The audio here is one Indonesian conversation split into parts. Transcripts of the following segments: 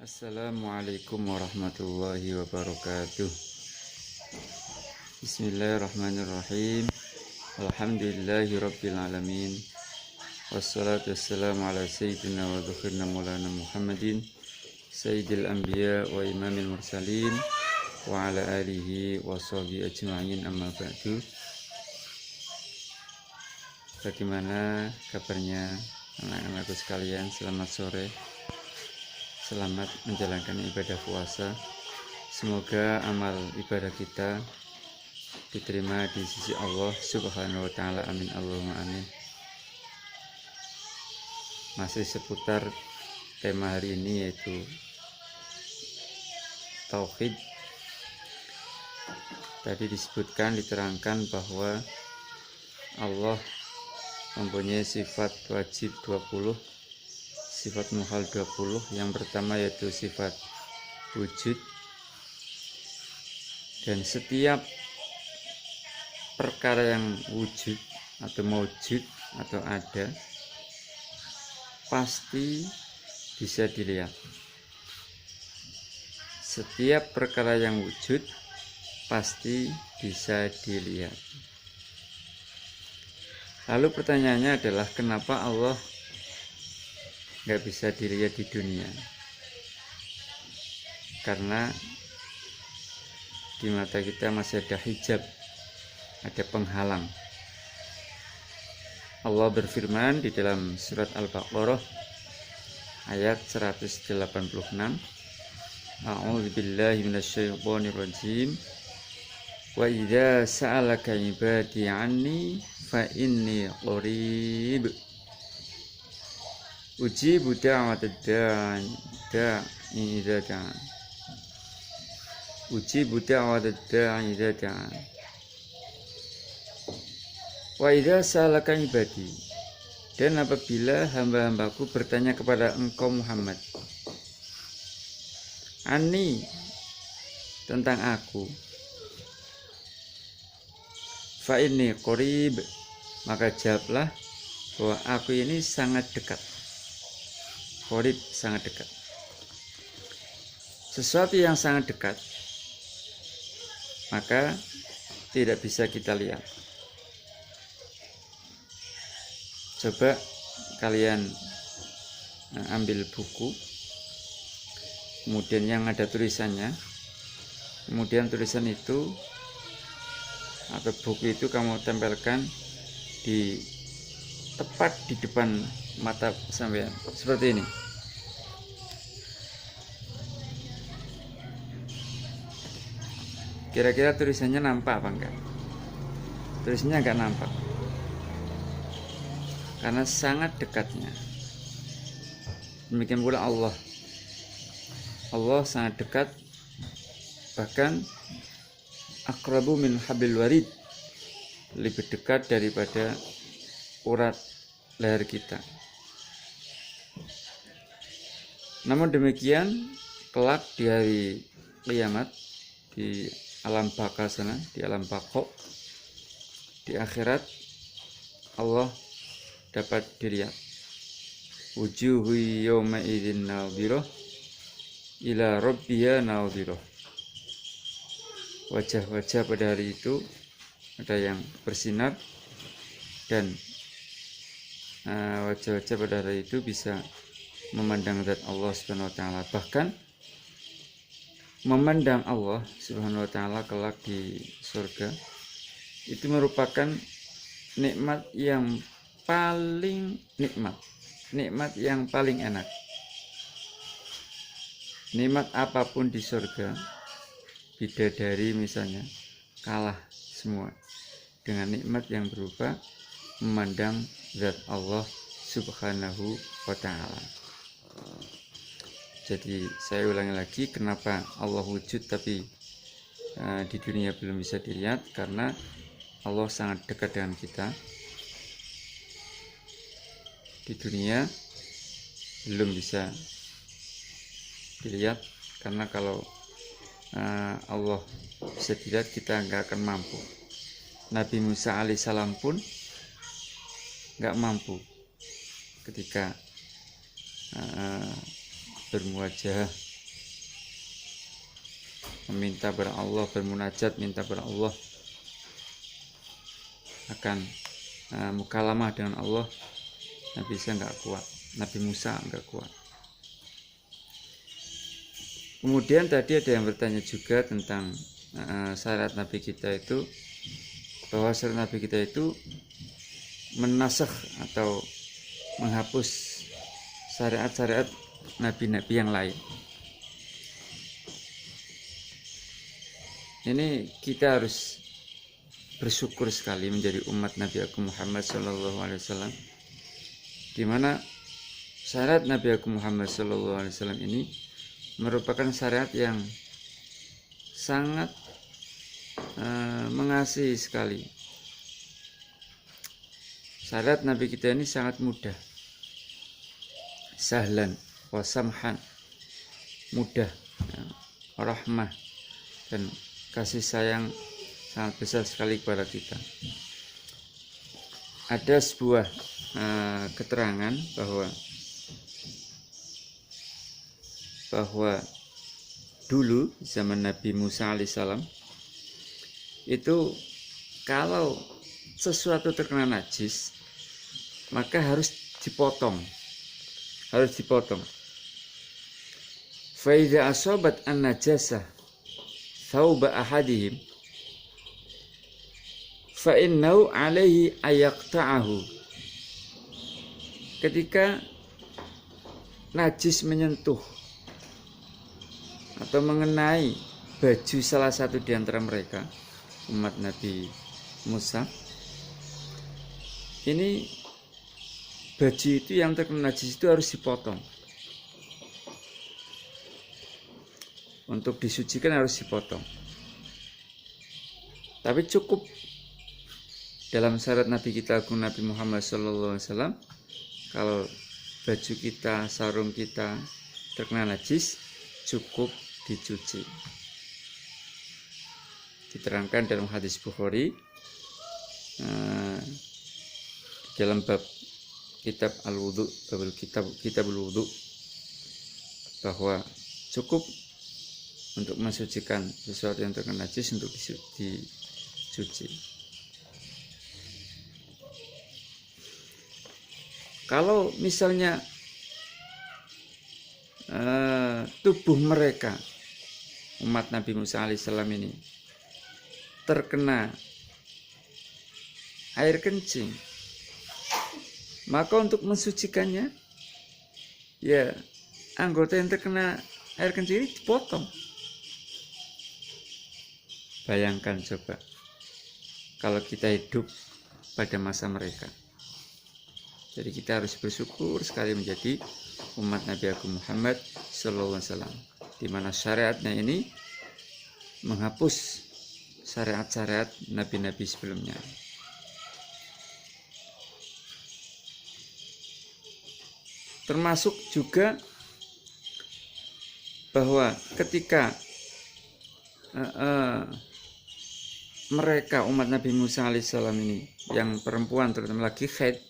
Assalamualaikum warahmatullahi wabarakatuh. Bismillahirrahmanirrahim. Alhamdulillahi rabbil alamin. Wassalatu wassalamu ala sayyidina wa dhukhirna maulana Muhammadin sayyidil anbiya wa imamil mursalin wa ala alihi wa sahbihi ajma'in, amma ba'du. Bagaimana kabarnya anak-anakku sekalian? Selamat sore. Selamat menjalankan ibadah puasa. Semoga amal ibadah kita diterima di sisi Allah Subhanahu wa taala. Amin Allahumma amin. Masih seputar tema hari ini, yaitu tauhid. Tadi disebutkan, diterangkan bahwa Allah mempunyai sifat wajib 20, sifat muhal 20. Yang pertama yaitu sifat wujud, dan setiap perkara yang wujud atau maujud atau ada pasti bisa dilihat. Setiap perkara yang wujud pasti bisa dilihat. Lalu pertanyaannya adalah, kenapa Allah nggak bisa dilihat di dunia? Karena di mata kita masih ada hijab, ada penghalang. Allah berfirman di dalam surat Al-Baqarah ayat 186, A'udzubillahi minasyaitonirrajim, wa idza sa'alaka ibadi 'anni fa inni qarib ujibu da'watad da'i idza da'an ujibu da'watad da'i idza da'an wa idza sa'alaka ibadi, dan apabila hamba-hambaku bertanya kepada engkau Muhammad, Ani, tentang aku, fa inni qarib, maka jawablah bahwa aku ini sangat dekat. Qarib, sangat dekat. Sesuatu yang sangat dekat maka tidak bisa kita lihat. Coba kalian ambil buku, kemudian yang ada tulisannya, kemudian tulisan itu atau buku itu kamu tempelkan di tepat di depan mata sampean seperti ini. Kira-kira tulisannya nampak apa enggak? Tulisannya enggak nampak, karena sangat dekatnya. Demikian pula Allah sangat dekat, bahkan aqrabu min hablil warid, lebih dekat daripada urat leher kita. Namun demikian, kelak di hari kiamat, di alam baka sana, di alam bako, di akhirat, Allah dapat dilihat. Wujuhu yawma idzin nadhirah ila rabbiha nadhirah. Wajah-wajah pada hari itu ada yang bersinar, dan wajah-wajah pada hari itu bisa memandang zat Allah Subhanahu wa taala. Bahkan memandang Allah Subhanahu wa taala kelak di surga itu merupakan nikmat yang paling nikmat yang paling enak. Nikmat apapun di surga, bidadari misalnya, kalah semua dengan nikmat yang berupa memandang zat Allah Subhanahu wa ta'ala. Jadi saya ulangi lagi, kenapa Allah wujud tapi di dunia belum bisa dilihat? Karena Allah sangat dekat dengan kita. Di dunia belum bisa dilihat, karena kalau Allah bisa dilihat kita nggak akan mampu. Nabi Musa alaihissalam pun nggak mampu ketika bermuajah meminta kepada Allah, bermunajat minta kepada Allah, akan mukalamah dengan Allah, Nabi Isa nggak kuat, Nabi Musa nggak kuat. Kemudian tadi ada yang bertanya juga tentang syariat Nabi kita itu, bahwa syariat Nabi kita itu menasakh atau menghapus syariat-syariat nabi-nabi yang lain. Ini kita harus bersyukur sekali menjadi umat Nabi Agung Muhammad SAW, di mana syariat Nabi Agung Muhammad SAW ini merupakan syariat yang sangat mengasihi sekali. Syariat Nabi kita ini sangat mudah, sahlan wa samhan, mudah, rahmah, dan kasih sayang sangat besar sekali kepada kita. Ada sebuah keterangan bahwa dulu zaman Nabi Musa alaihissalam itu kalau sesuatu terkena najis maka harus dipotong. Fa idza asabat an-najasah thawba ahadihim fa innahu alaihi ayaqta'ahu. Ketika najis menyentuh atau mengenai baju salah satu di antara mereka, umat Nabi Musa, ini baju itu yang terkena najis itu harus dipotong. Untuk disucikan harus dipotong. Tapi cukup dalam syarat Nabi kita Agung Nabi Muhammad SAW, kalau baju kita, sarung kita terkena najis, cukup dicuci. Diterangkan dalam hadis Bukhari dalam bab kitab al-wudu, kitab al-wudu, bahwa cukup untuk mensucikan sesuatu yang terkena najis untuk dicuci. Kalau misalnya tubuh mereka, umat Nabi Musa alaihissalam ini, terkena air kencing, maka untuk mensucikannya, ya anggota yang terkena air kencing ini dipotong. Bayangkan coba kalau kita hidup pada masa mereka. Jadi kita harus bersyukur sekali menjadi umat Nabi Agung Muhammad SAW, di mana syariatnya ini menghapus syariat-syariat nabi-nabi sebelumnya. Termasuk juga bahwa ketika mereka umat Nabi Musa alaihissalam ini, yang perempuan terutama lagi haid,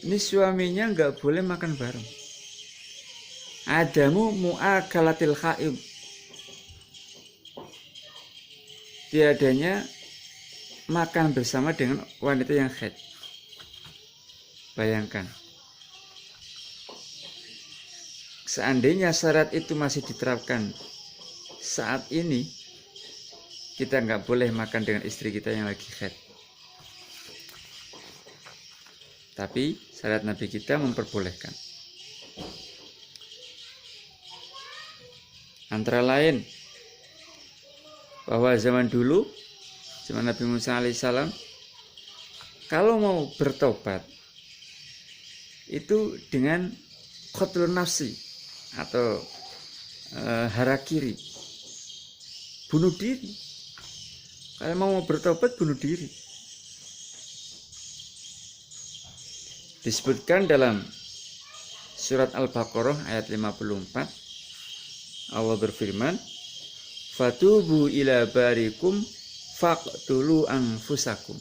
ini suaminya nggak boleh makan bareng. Adamu mu'akalatil haid, tiadanya makan bersama dengan wanita yang haid. Bayangkan, seandainya syarat itu masih diterapkan saat ini, kita nggak boleh makan dengan istri kita yang lagi haid. Tapi syariat Nabi kita memperbolehkan. Antara lain bahwa zaman dulu, zaman Nabi Musa alaihissalam, kalau mau bertobat itu dengan qatlun nafsi atau harakiri, bunuh diri. Kalau mau bertobat, bunuh diri. Disebutkan dalam surat Al-Baqarah ayat 54, Allah berfirman, fatubu ila barikum faqtulu anfusakum.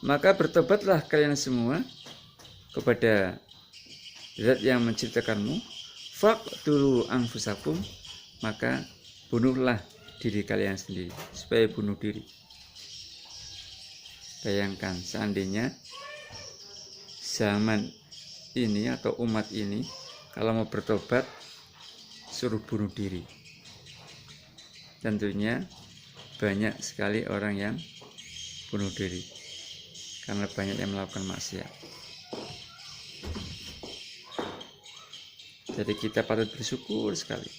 Maka bertobatlah kalian semua kepada zat yang menciptakanmu, faqtulu anfusakum, maka bunuhlah diri kalian sendiri, supaya bunuh diri. Bayangkan seandainya zaman ini atau umat ini kalau mau bertobat suruh bunuh diri, tentunya banyak sekali orang yang bunuh diri karena banyak yang melakukan maksiat. Jadi kita patut bersyukur sekali.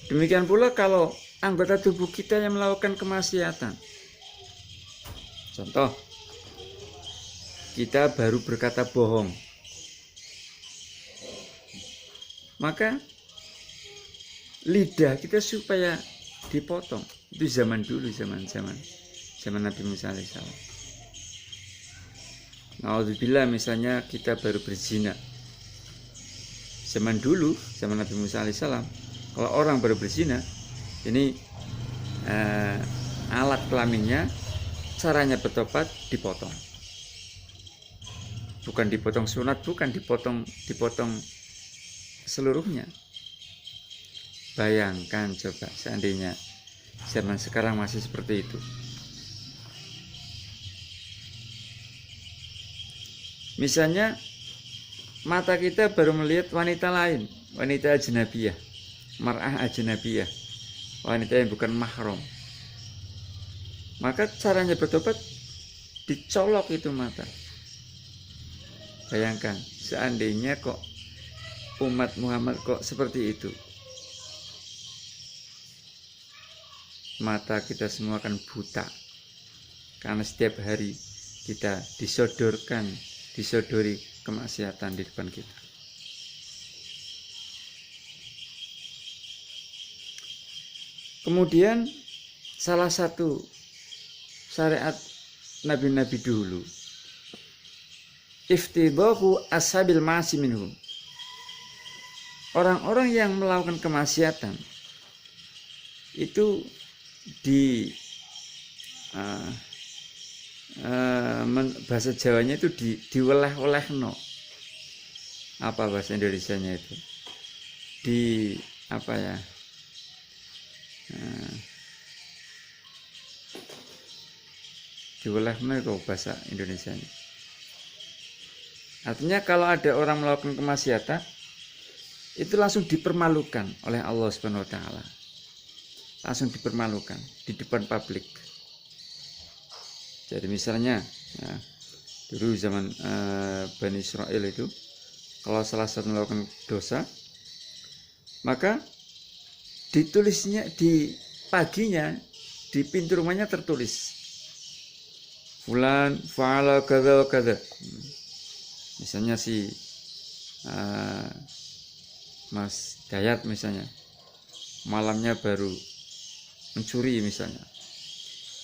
Demikian pula kalau anggota tubuh kita yang melakukan kemaksiatan. Contoh, kita baru berkata bohong, maka lidah kita supaya dipotong. Itu zaman dulu, zaman Nabi Musa alaihissalam. Naudzubillah, misalnya kita baru berzina. Zaman dulu, zaman Nabi Musa alaihissalam, kalau orang baru berzina, ini alat kelaminnya, caranya bertobat dipotong. Bukan dipotong sunat, bukan dipotong seluruhnya. Bayangkan coba seandainya zaman sekarang masih seperti itu. Misalnya mata kita baru melihat wanita lain, wanita ajnabiyah, mar'ah ajnabiyah, wanita yang bukan mahram. Maka caranya bertobat dicolok itu mata. Bayangkan seandainya kok umat Muhammad kok seperti itu, mata kita semua akan buta, karena setiap hari kita disodori kemaksiatan di depan kita. Kemudian salah satu syariat nabi-nabi dulu, iftidahu ashabil ma'asi minhum. Orang-orang yang melakukan kemaksiatan itu bahasa Jawanya itu dioleh-olehno. Apa bahasa Indonesianya itu? Diolehno itu bahasa Indonesianya. Artinya kalau ada orang melakukan kemaksiatan, itu langsung dipermalukan oleh Allah Subhanahu wa taala. Langsung dipermalukan di depan publik. Jadi misalnya ya, dulu zaman Bani Israel itu, kalau salah satu melakukan dosa, maka ditulisnya di paginya di pintu rumahnya tertulis fulan fa'ala kadza wa kadza. Misalnya si Mas Dayat misalnya malamnya baru mencuri misalnya,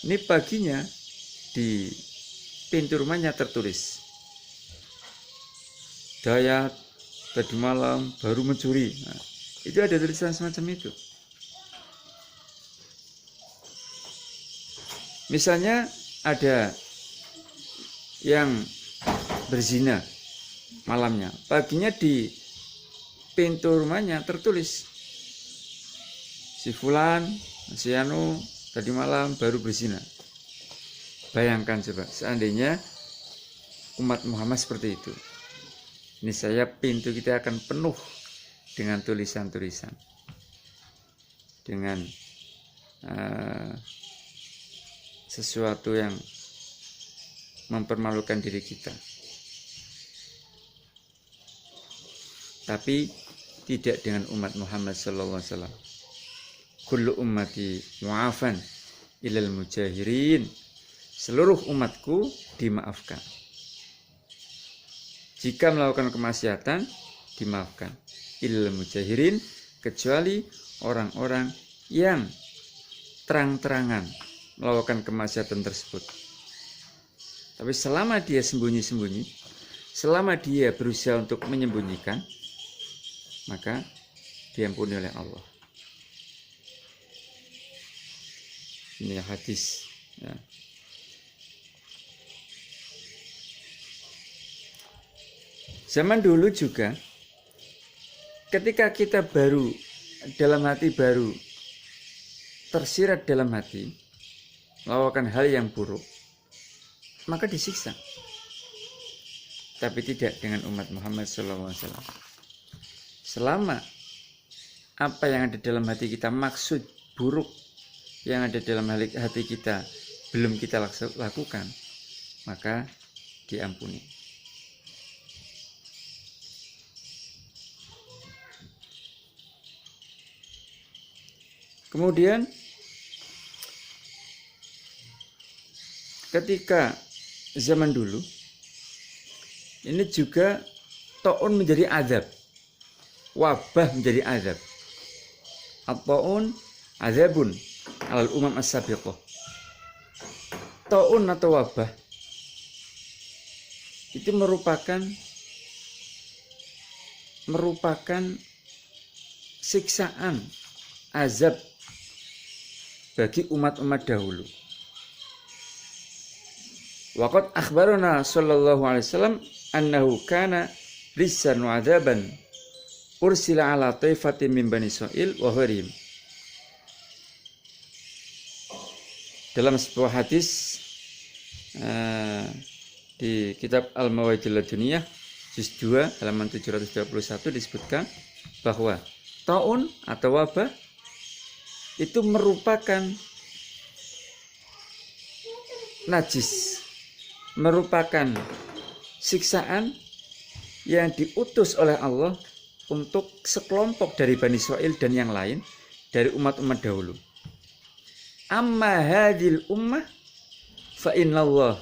ini paginya di pintu rumahnya tertulis Dayat tadi malam baru mencuri. Nah, itu ada tulisan semacam itu. Misalnya ada yang berzina malamnya, paginya di pintu rumahnya tertulis si fulan, si anu tadi malam baru berzina. Bayangkan coba seandainya umat Muhammad seperti itu, ini saya pintu kita akan penuh dengan tulisan-tulisan, dengan sesuatu yang mempermalukan diri kita. Tapi tidak dengan umat Muhammad sallallahu alaihi wasallam. Kullu ummati mu'afan ilal mujahirin. Seluruh umatku dimaafkan. Jika melakukan kemaksiatan dimaafkan. Ilal mujahirin, kecuali orang-orang yang terang-terangan melakukan kemaksiatan tersebut. Tapi selama dia sembunyi-sembunyi, selama dia berusaha untuk menyembunyikan, maka diampuni oleh Allah. Ini hadis ya. Zaman dulu juga ketika kita baru dalam hati baru tersirat dalam hati melakukan hal yang buruk, maka disiksa. Tapi tidak dengan umat Muhammad SAW. Selama apa yang ada dalam hati kita, maksud buruk yang ada dalam hati kita belum kita lakukan, maka diampuni. Kemudian ketika zaman dulu ini juga ta'un menjadi azab, wabah menjadi azab. At-ta'un azabun alal umam as-sabiqah. Ta'un atau wabah itu merupakan siksaan, azab bagi umat-umat dahulu. Waqad akhbarana sallallahu alaihi wasallam annahu kana risan wa adzaban ursila ala taifatin min bani Israil wa ghairihim. Dalam sebuah hadis di kitab Al-Mawajil Laduniyah juz 2 halaman 721 disebutkan bahwa taun atau wabah itu merupakan najis, merupakan siksaan yang diutus oleh Allah untuk sekelompok dari Bani Israil dan yang lain dari umat-umat dahulu. Amma hadil ummah fa innallah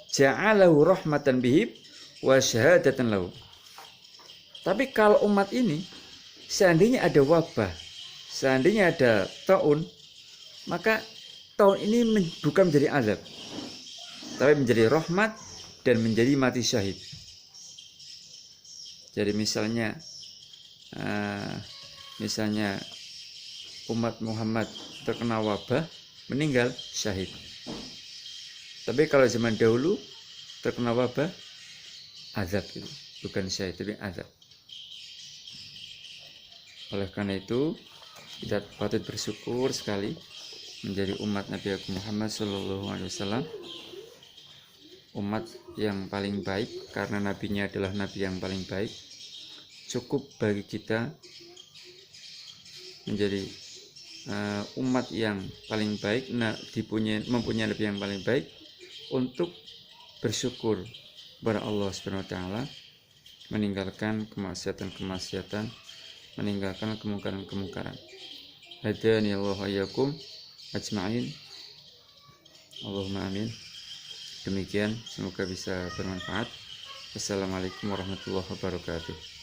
ja'alahu rahmatan bihim wa syahadatan lahu. Tapi kalau umat ini seandainya ada wabah, seandainya ada taun, maka taun ini bukan menjadi azab, tapi menjadi rahmat dan menjadi mati syahid. Jadi misalnya umat Muhammad terkena wabah, meninggal syahid. Tapi kalau zaman dahulu terkena wabah, azab itu, bukan syahid tapi azab. Oleh karena itu kita patut bersyukur sekali menjadi umat Nabi Muhammad SAW, umat yang paling baik karena nabinya adalah nabi yang paling baik. Cukup bagi kita menjadi umat yang paling baik, mempunyai nabi yang paling baik, untuk bersyukur kepada Allah Subhanahu wa taala, meninggalkan kemaksiatan, meninggalkan kemungkaran. Hadani Allah iyyakum ajma'in. Allahumma amin. Demikian, semoga bisa bermanfaat. Wassalamualaikum warahmatullahi wabarakatuh.